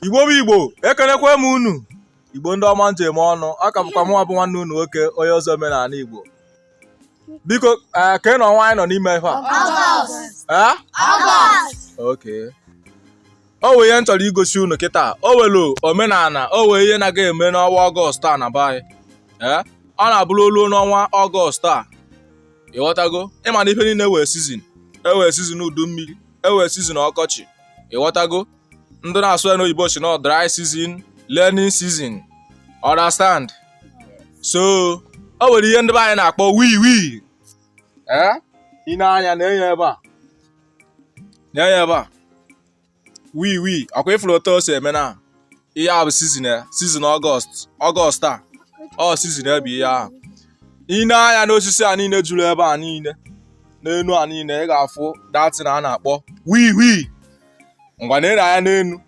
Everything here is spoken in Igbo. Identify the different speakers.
Speaker 1: Igbo bụ Igbo, ekenekwa m unu. Igbo ndị ọma njem ọnụ, aka bụkwa mụ bụ nwanne unu nwoke onye ọzọ omenala Igbo. Biko ka nọ nwaanyị nọ n'ime ife a. Okay. O wee ihe m chọrọ igosi unu kịta. O welu omenala, o wee ihe na-aga eme n'ọnwa Ọgọst a na be anyị. Ọ na-abụrụ olu n'ọnwa Ọgọst a. Ịghọtago? Ịma na ife niile wee sizin. Ewee sizin udu mmiri, ewee sizin ọkọchị. Ịghọtago? Ndị na-asụ ya n'oyibo si na dry season, learning season. Understand? So, o nwere ihe ndị be anyị na-akpọ wii. Ị na-anya na-enye ebe a. Na-enye ebe a. Wii. Ọkwa ifuru otu o si eme na. Ihe a bụ season Ọgọst a. Ọ season ebe ihe ahụ. Ị na-anya n'osisi a niile juru ebe a niile. N'enu a niile ị ga-afụ datin a na-akpọ wii. Ngwa na-ere anya n'enu.